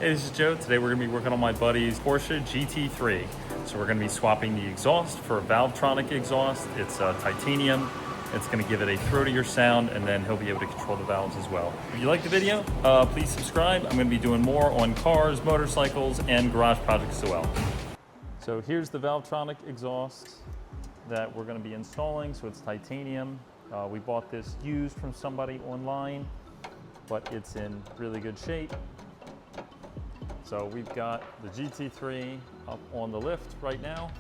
Hey, this is Joe. Today we're going to be working on my buddy's Porsche GT3. So we're going to be swapping the exhaust for a Valvetronic exhaust. It's titanium. It's going to give it a throatier sound, and then he'll be able to control the valves as well. If you like the video, please subscribe. I'm going to be doing more on cars, motorcycles, and garage projects as well. So here's the Valvetronic exhaust that we're going to be installing. So it's titanium. We bought this used from somebody online, but it's in really good shape. So we've got the GT3 up on the lift right now.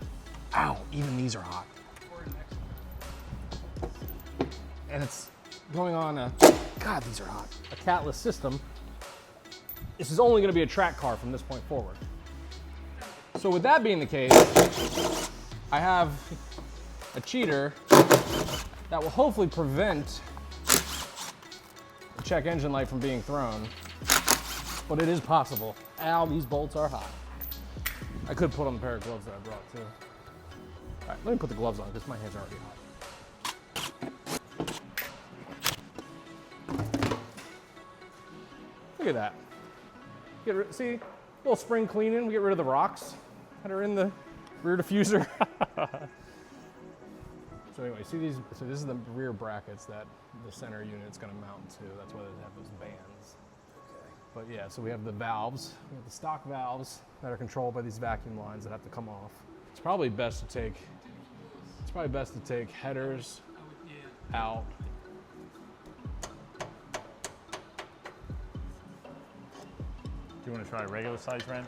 Ow, even these are hot. And it's going on a, God, these are hot. A catless system. This is only gonna be a track car from this point forward. So with that being the case, I have a cheater that will hopefully prevent the check engine light from being thrown. But it is possible. Ow, these bolts are hot. I could put on the pair of gloves that I brought too. All right, let me put the gloves on because my hands are already hot. Look at that. See, a little spring cleaning. We get rid of the rocks that are in the rear diffuser. So anyway, see these? So this is the rear brackets that the center unit's gonna mount to. That's why they have those bands. But yeah, so we have the valves. We have the stock valves that are controlled by these vacuum lines that have to come off. It's probably best to take headers out. Do you want to try a regular size wrench?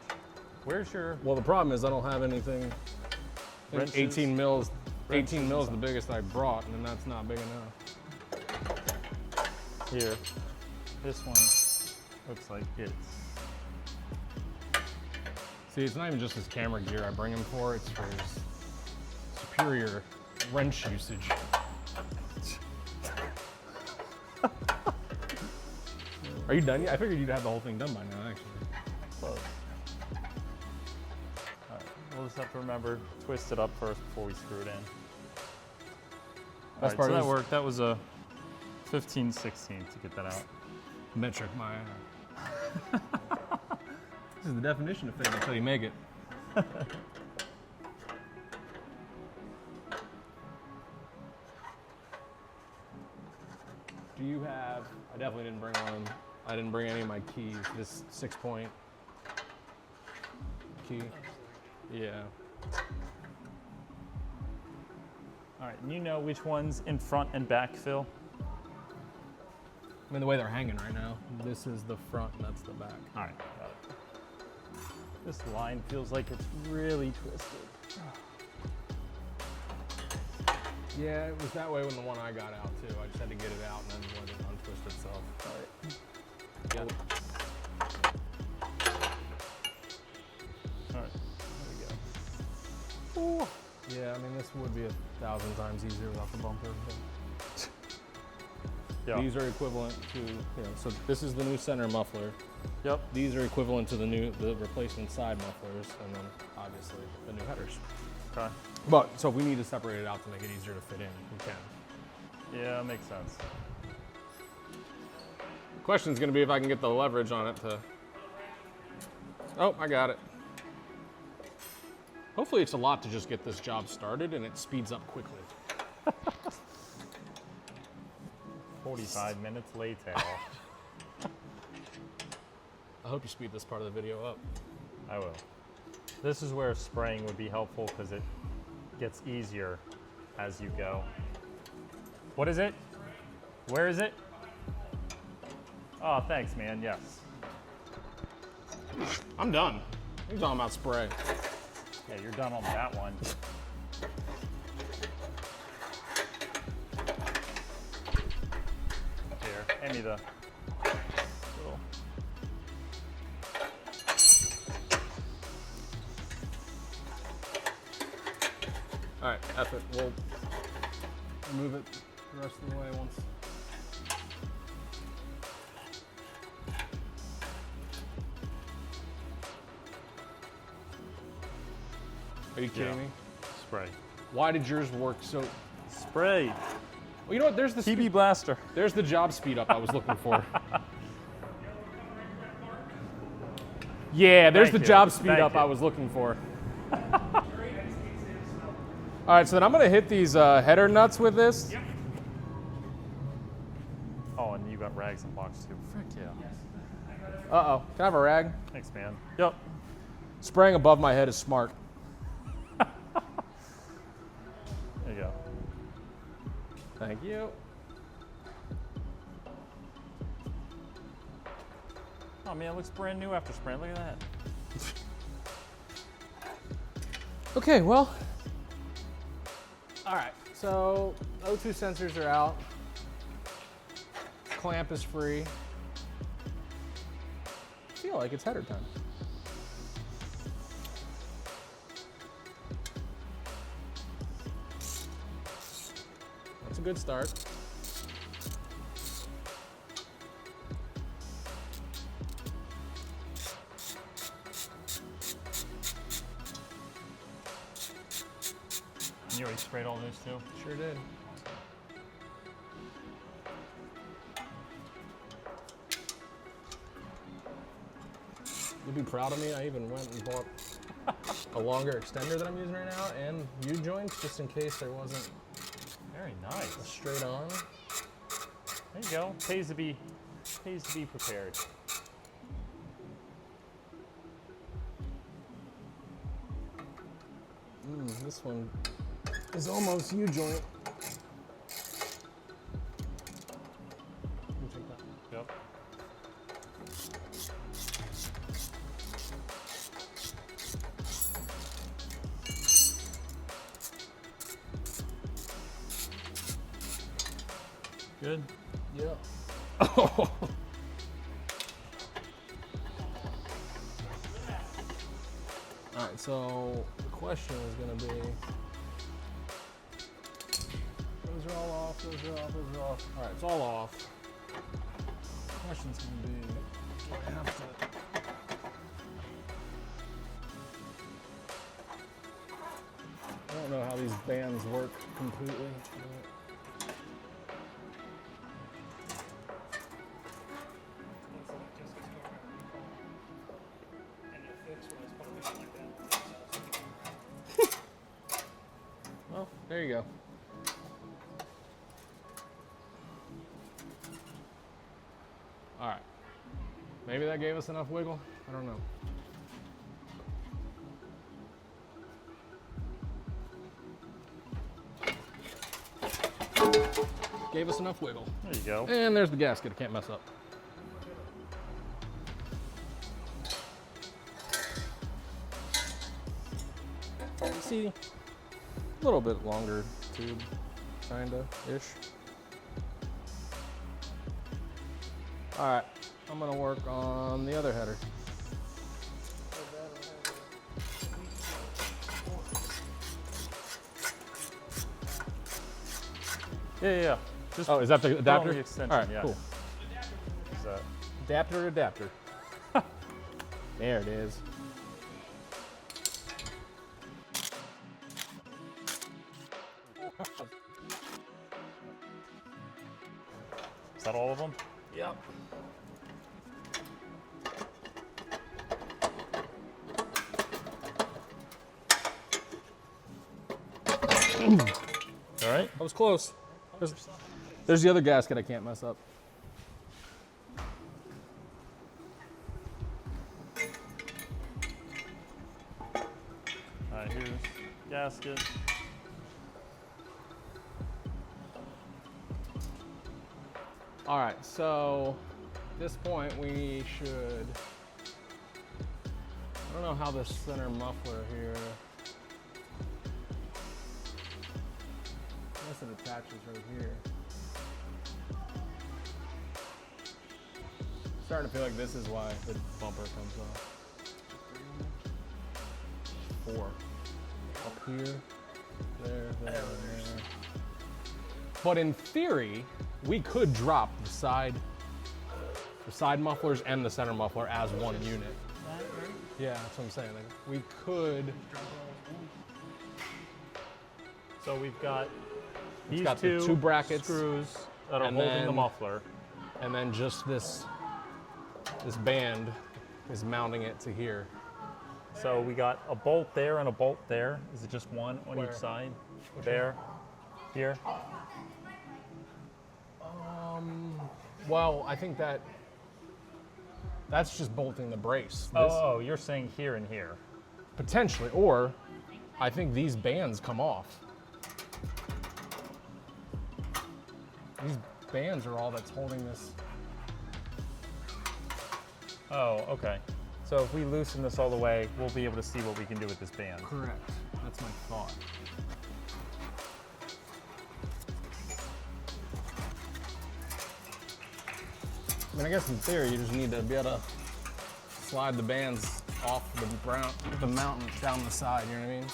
Where's your... Well, the problem is I don't have anything. I think 18 mils. 18 mils is the biggest I brought, and that's not big enough. Here, this one looks like it's... See, it's not even just his camera gear I bring him for, it's for his superior wrench usage. Are you done yet? I figured you'd have the whole thing done by now, actually. Close. All right, we'll just have to remember, twist it up first before we screw it in. All right, so that worked. That was a 15/16 to get that out. Metric, my... This is the definition of fake until you make it. Do you have, I definitely didn't bring one. I didn't bring any of my keys. This 6-point key. Yeah. All right, and you know which one's in front and back, Phil? I mean, the way they're hanging right now. This is the front and that's the back. All right, got it. This line feels like it's really twisted. Yeah, it was that way when the one I got out too. I just had to get it out and then let it untwist itself. All right. Yep. All right, there we go. Ooh. Yeah, I mean, this would be 1,000 times easier without the bumper. But yeah. These are equivalent to, so this is the new center muffler. Yep. These are equivalent to the replacement side mufflers, and then obviously the new headers. Okay. But, so if we need to separate it out to make it easier to fit in, we can. Yeah, that makes sense. The question's gonna be if I can get the leverage on it to, oh, I got it. Hopefully it's a lot to just get this job started and it speeds up quickly. 45 minutes later. I hope you speed this part of the video up. I will. This is where spraying would be helpful because it gets easier as you go. What is it? Where is it? Oh, thanks, man. Yes. I'm done. You're talking about spray. Yeah, you're done on that one. Here, hand me the little... All right, F it. We'll move it the rest of the way once. Are you kidding me? Spray. Why did yours work so? Spray. Well, you know what? There's the TB Blaster. There's the job speed up I was looking for. Yeah, there's Thank the you. job speed Thank up you. I was looking for. All right, so then I'm gonna hit these header nuts with this. Yep. Oh, and you got rags and blocks too. Frick yeah. Uh-oh, can I have a rag? Thanks, man. Yep. Spraying above my head is smart. There you go. Thank you. Oh man, it looks brand new after spraying. Look at that. Okay, well, all right, so O2 sensors are out. Clamp is free. I feel like it's header time. That's a good start. You already sprayed all those too? Sure did. You'd be proud of me. I even went and bought a longer extender that I'm using right now and U-joints just in case there wasn't Very nice. a straight on. There you go. Pays to be prepared. This one is almost U-joint. Yep. Good. Yep. All right, so the question is going to be, those are all off, those are off, those are off. All right, it's all off. The question's going to be, do I have to, I don't know how these bands work completely. Well, there you go. All right. Maybe that gave us enough wiggle. I don't know. Gave us enough wiggle. There you go. And there's the gasket. I can't mess up. See, a little bit longer tube, kinda-ish. All right, I'm gonna work on the other header. Yeah. Just Oh, is that the put on adapter? the extension, All right, yeah. cool. Is that- Adapter to adapter. There it is. Is that all of them? Yep. All right. That was close. There's the other gasket I can't mess up. All right, here's gasket. All right, so at this point we should, I don't know how this center muffler here, I guess it attaches right here. Starting to feel like this is why the bumper comes off. 4. Up here, there, there. But in theory, we could drop the side mufflers and the center muffler as one unit. Yeah, that's what I'm saying. Like, we could. So we've got these got the two brackets screws that are and holding the then- muffler. And then just this band is mounting it to here. So we got a bolt there and a bolt there. Is it just one on Where? each side? There, here. Well, I think that's just bolting the brace. Oh, you're saying here and here. Potentially, or I think these bands come off. These bands are all that's holding this. Oh, okay. So if we loosen this all the way, we'll be able to see what we can do with this band. Correct. That's my thought. I mean, I guess in theory, you just need to be able to slide the bands off the mountain down the side, you know what I mean?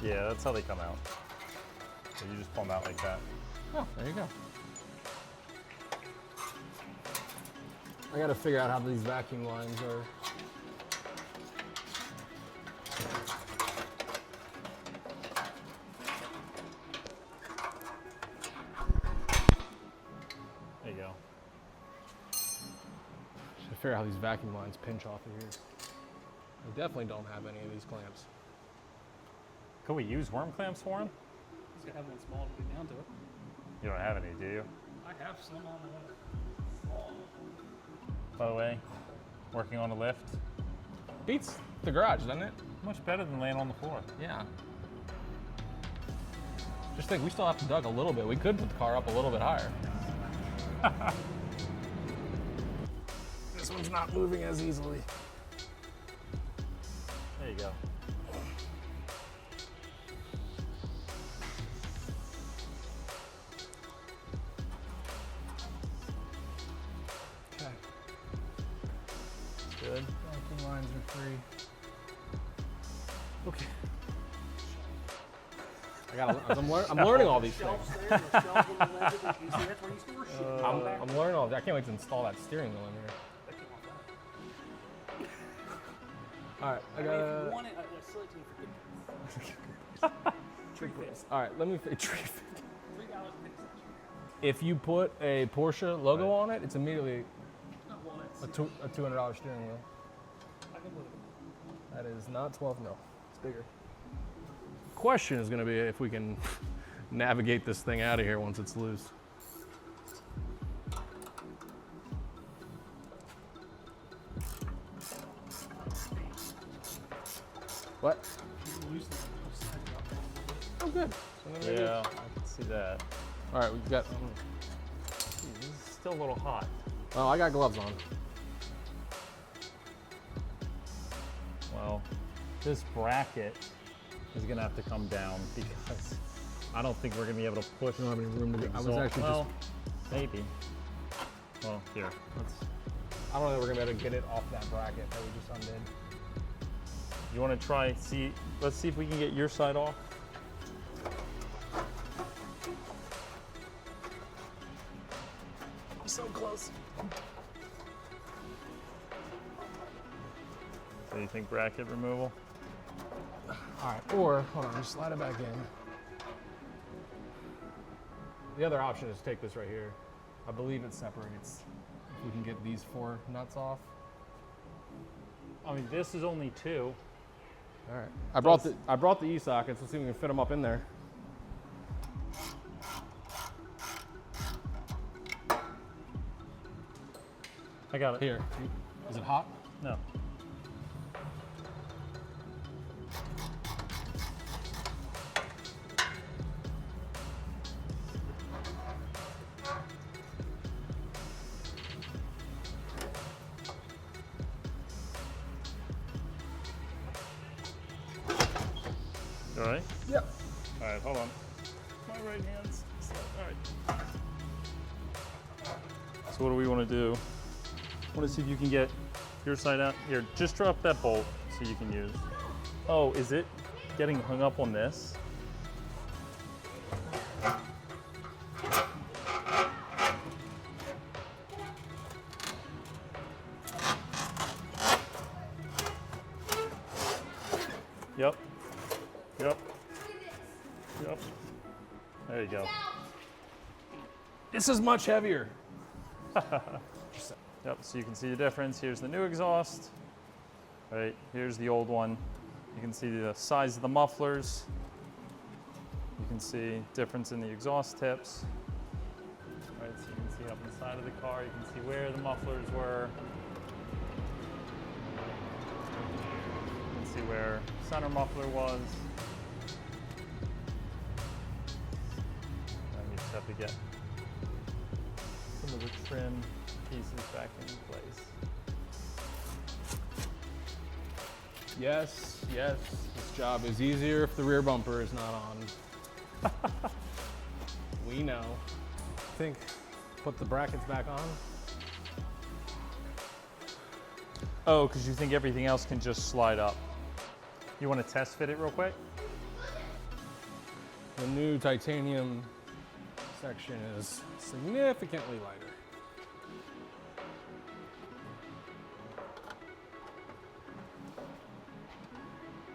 Yeah, that's how they come out. So you just pull them out like that. Oh, there you go. I gotta figure out how these vacuum lines are. There you go. Should figure out how these vacuum lines pinch off of here. I definitely don't have any of these clamps. Could we use worm clamps for them? He's gonna have one small to get down to it. You don't have any, do you? I have some on By the way, working on a lift. Beats the garage, doesn't it? Much better than laying on the floor. Yeah. Just think, we still have to dug a little bit. We could put the car up a little bit higher. This one's not moving as easily. There you go. Okay. Good. Vacuum lines are free. Okay. I'm learning all these things. I'm learning all. I can't wait to install that steering wheel in here. All right, I got. If you want it, I sell it to you for $3. All right, let me tree. $3.50. If you put a Porsche logo Right. on it, it's immediately Well, a it's, $200 steering wheel. I can believe it. That is not 12 mil. It's bigger. Question is going to be if we can navigate this thing out of here once it's loose. What? Oh, good. So then maybe Yeah, I can see that. All right, we've got. This is still a little hot. Oh, I got gloves on. Well, this bracket is gonna have to come down because I don't think we're gonna be able to push. I don't have any room to the get. I was exhaust. actually Well, maybe. Well, here. Let's. I don't know that we're gonna be able to get it off that bracket that we just undid. You want to try? See. Let's see if we can get your side off. I'm so close. So you think bracket removal? All right, or hold on, just slide it back in. The other option is take this right here. I believe it separates. If we can get these 4 nuts off. I mean, this is only 2. All right. I brought the E-sockets. Let's see if we can fit them up in there. I got it. Here. Is it hot? No. All right. Yep. All right. Hold on. My right hand's. All right. So what do we want to do? Want to see if you can get your side out. Here, just drop that bolt so you can use. Oh, is it getting hung up on this? Yep. Yep. Yep. There you go. This is much heavier. Yep, so you can see the difference. Here's the new exhaust, right? Here's the old one. You can see the size of the mufflers. You can see difference in the exhaust tips. Right, so you can see up inside of the car, you can see where the mufflers were. You can see where center muffler was. And you just have to get some of the trim pieces back in place. Yes, yes, this job is easier if the rear bumper is not on. We know. Think, put the brackets back on. Oh, because you think everything else can just slide up. You want to test fit it real quick? The new titanium section is significantly lighter.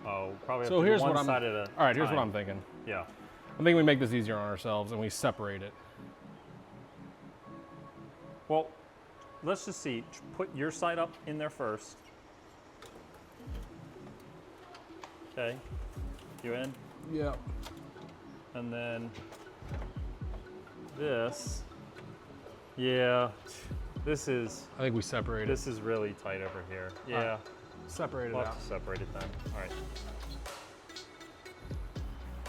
Oh, probably So have to here's do what one I'm. side at a All right, here's what time. I'm thinking. Yeah. I think we make this easier on ourselves and we separate it. Well, let's just see. Put your side up in there first. Okay. You in? Yeah. And then this. Yeah. This is I think we separate it. this is really tight over here. Yeah. Separate it We'll out. have to separate it then. All right.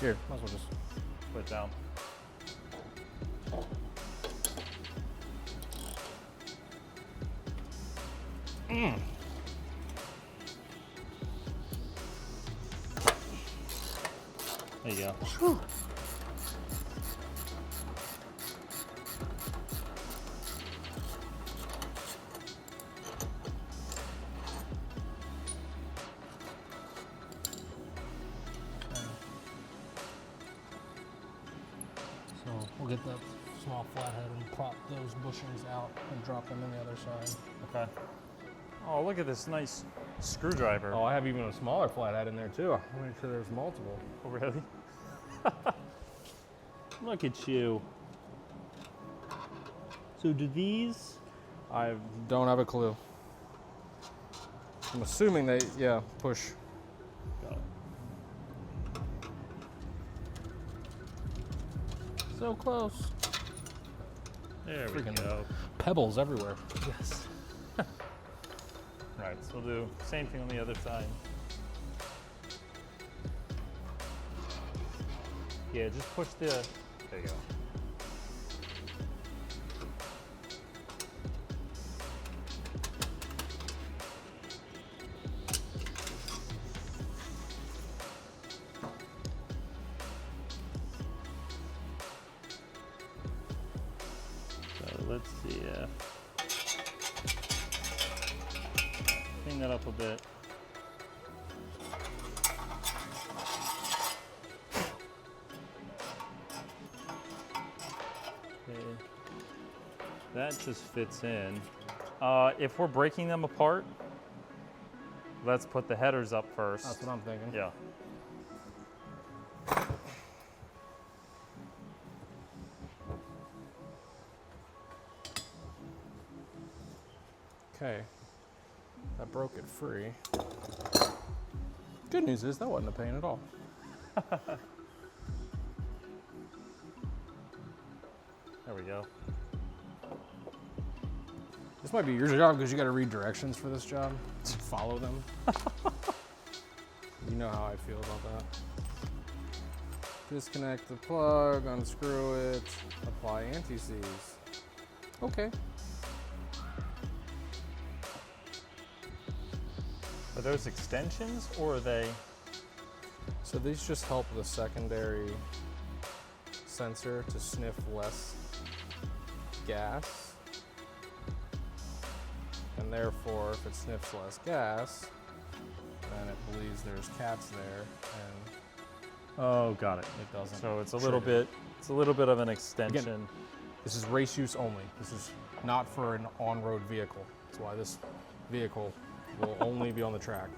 Here, might as well just. Put it down. There you go. So we'll get that small flathead and prop those bushings out and drop them in the other side. Okay. Oh, look at this nice screwdriver. Oh, I have even a smaller flathead in there too. I'll make sure there's multiple. Oh, really? Look at you. So do these? I don't have a clue. I'm assuming they, yeah, push. Got it. So close. There we Freaking go. Pebbles everywhere. Yes. Right, so we'll do same thing on the other side. Yeah, just push the, there you go. So let's see, clean that up a bit. Okay. That just fits in. If we're breaking them apart, let's put the headers up first. That's what I'm thinking. Yeah. Okay. That broke it free. Good news is that wasn't a pain at all. There we go. This might be your job because you got to read directions for this job. Follow them. You know how I feel about that. Disconnect the plug, unscrew it, apply anti-seize. Okay. Are those extensions or are they? So these just help the secondary sensor to sniff less gas. And therefore, if it sniffs less gas, then it believes there's cats there and Oh, got it. it doesn't. So it's a trigger. little bit of an extension. This is race use only. This is not for an on-road vehicle. That's why this vehicle will only be on the track.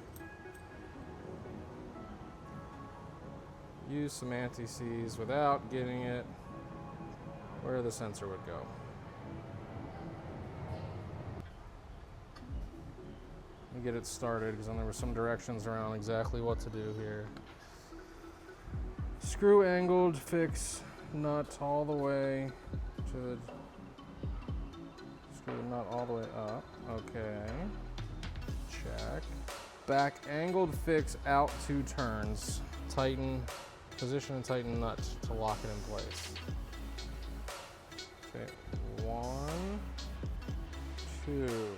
Use some anti-seize without getting it where the sensor would go. Let me get it started because then there were some directions around exactly what to do here. Screw angled, fix nut all the way to the, screw the nut all the way up. Okay, check. Back angled, fix out 2 turns. Tighten, position and tighten nut to lock it in place. Okay, 1, 2.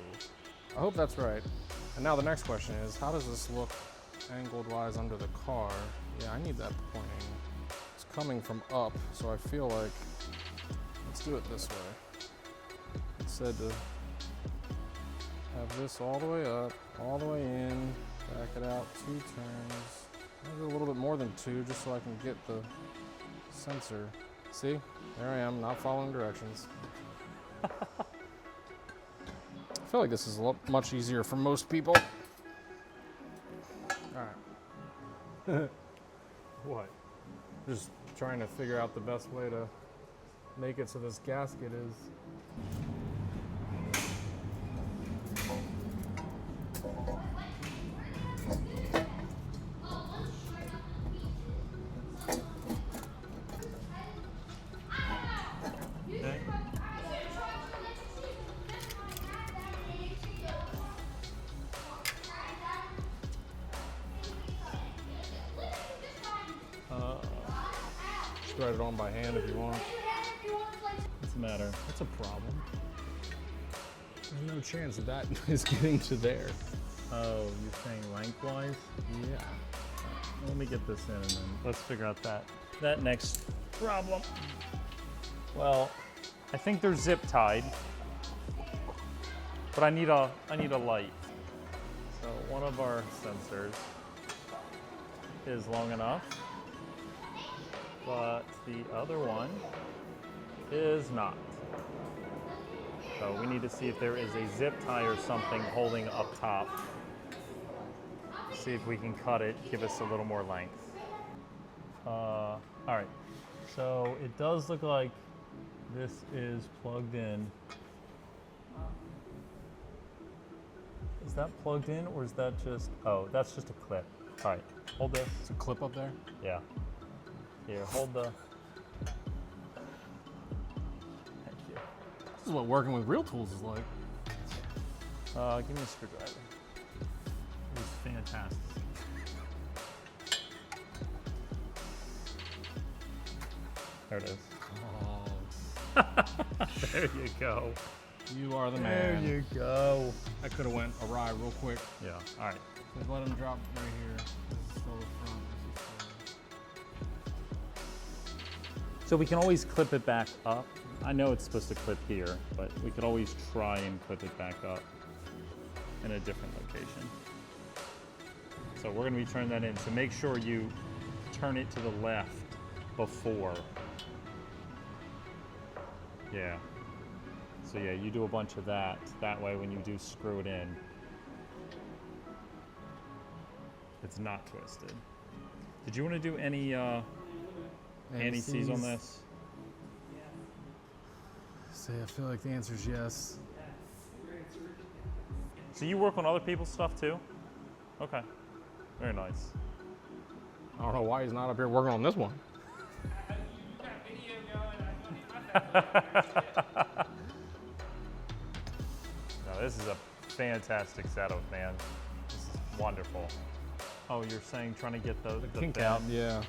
I hope that's right. And now the next question is, how does this look angled wise under the car? Yeah, I need that pointing. It's coming from up, so I feel like, let's do it this way. It said to have this all the way up, all the way in, back it out 2 turns. I'll do a little bit more than 2 just so I can get the sensor. See, there I am, not following directions. I feel like this is a lot much easier for most people. All right. What? Just trying to figure out the best way to make it so this gasket is. Okay. Just write it on by hand if you want. What's the matter? That's a problem. There's no chance that that is getting to there. Oh, you're saying lengthwise? Yeah. Let me get this in and then let's figure out that next problem. Well, I think they're zip tied, but I need a light. So one of our sensors is long enough, but the other one is not. So we need to see if there is a zip tie or something holding up top. See if we can cut it, give us a little more length. All right, so it does look like this is plugged in. Is that plugged in or is that just, oh, that's just a clip. All right, hold this. It's a clip up there. Yeah. Here, hold the, thank you. This is what working with real tools is like. Give me a screwdriver. It was fantastic. There it is. Oh, There you go. you are the There man. you go. That could have went awry real quick. Yeah, all right. Just let him drop right here. This is still the front. This is still... So we can always clip it back up. I know it's supposed to clip here, but we could always try and clip it back up in a different location. So we're gonna be turning that in. So make sure you turn it to the left before. Yeah. So yeah, you do a bunch of that. That way when you do screw it in, it's not twisted. Did you want to do any anti-seize on this? Say, I feel like the answer is yes. So you work on other people's stuff too? Okay, very nice. I don't know why he's not up here working on this one. No, this is a fantastic setup, man. This is wonderful. Oh, you're saying trying to get the Kink thing out, yeah.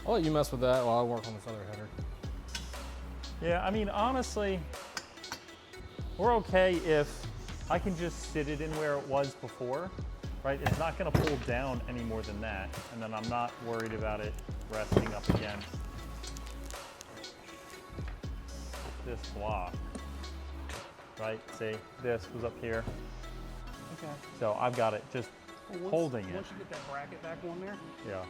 I'll let you mess with that while I work on this other header. Yeah, I mean, honestly, we're okay if I can just sit it in where it was before, right? It's not gonna pull down any more than that, and then I'm not worried about it resting up against this block, right? See, this was up here. Okay. So I've got it just Well, holding it. Once you get that bracket back on there, Yeah.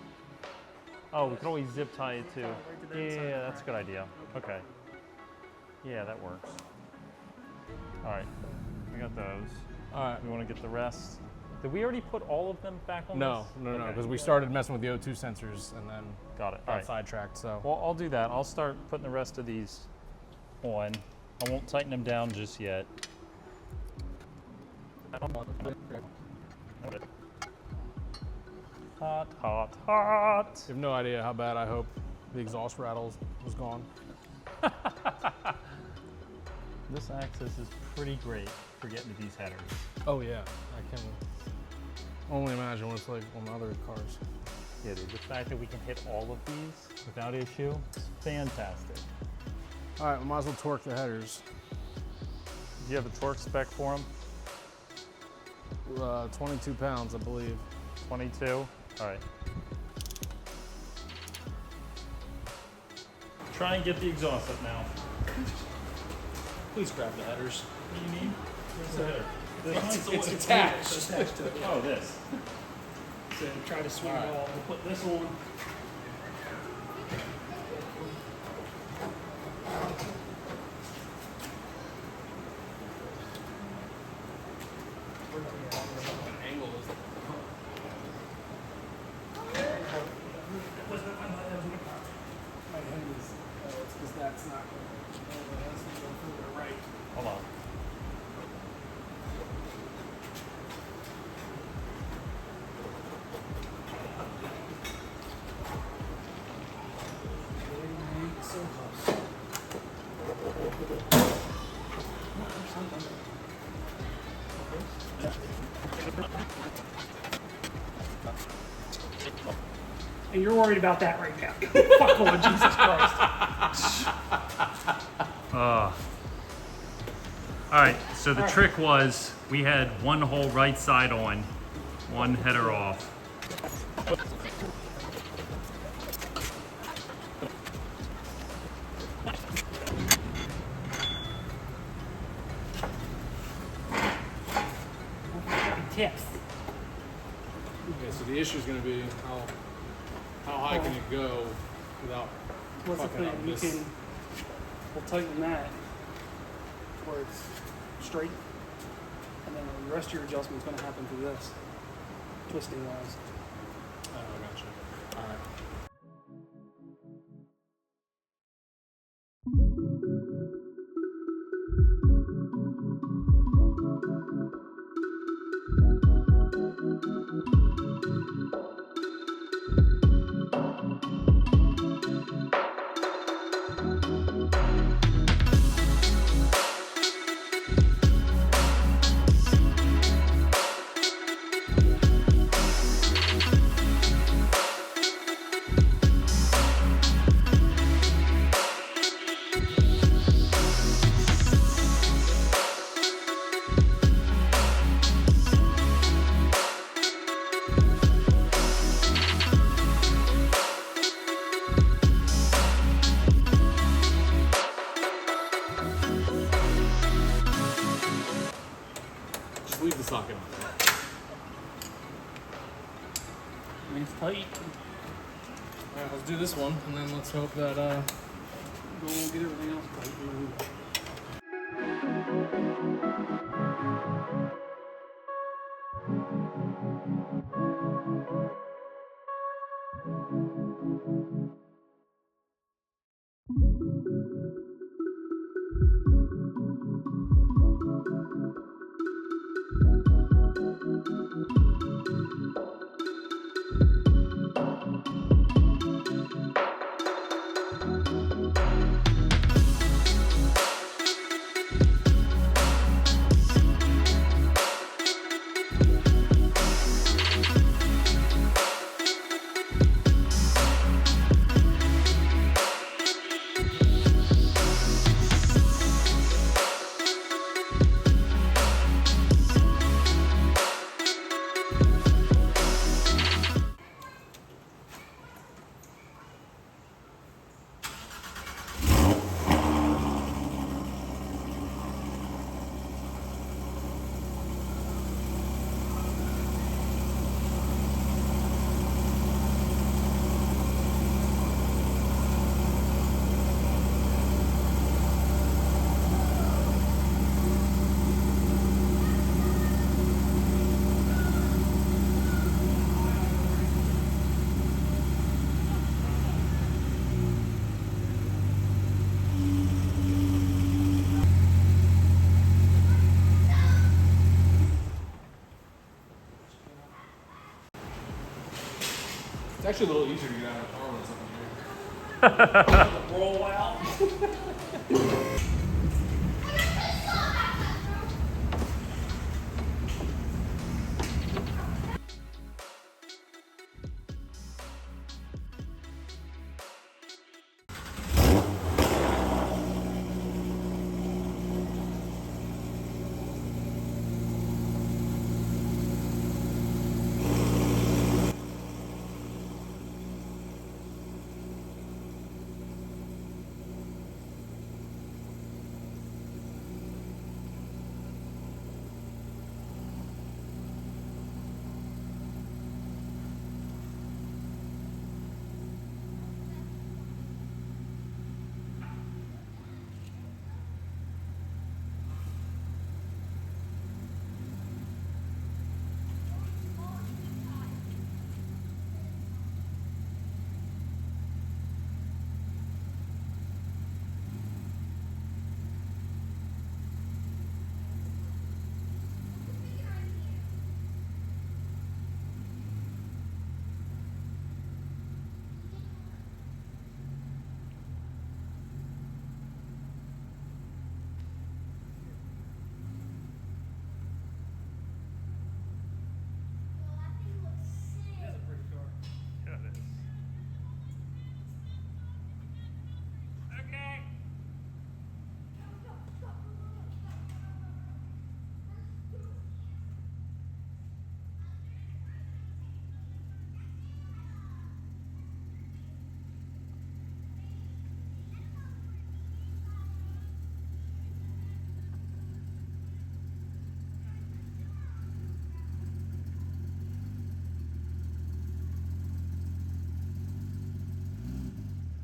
Oh, we could always zip tie it too. tie it right to the inside of Yeah, the that's a good idea. Okay. Yeah, that works. All right, we got those. All right. We want to get the rest. Did we already put all of them back on No, this? no, Okay. because we started messing with the O2 sensors and then Got it. All got right. sidetracked, so. Well, I'll do that. I'll start putting the rest of these on. I won't tighten them down just yet. Hot, hot, hot. You have no idea how bad I hope the exhaust rattles was gone. This axis is pretty great for getting to these headers. Oh yeah, I can only imagine what it's like on other cars. Yeah, dude, the fact that we can hit all of these without issue is fantastic. All right, we might as well torque the headers. Do you have a torque spec for them? 22 pounds, I believe. 22? All right. Try and get the exhaust up now. Please grab the headers. What do you need? Where's the header? It's attached. It's attached to it. Oh, this. So try to swing it all. We'll put this on. Angle is It's because that's not going to go further right. Hold on. So close. And you're worried about that right now. Fuck, Lord Jesus Christ. All right, so the trick was we had one whole right side on, one header off. Tips. Okay, so the issue is going to be how high can it go without What's the fucking thing? up You this? can, we'll tighten that where it's straight, and then the rest of your adjustment's going to happen through this, twisting wise. Oh, I gotcha. All right. Just leave the socket on. I mean, it's tight. All right, let's do this one, and then let's hope that We'll get everything else tight. It's actually a little easier to get out of the car when it's up in here. Roll out.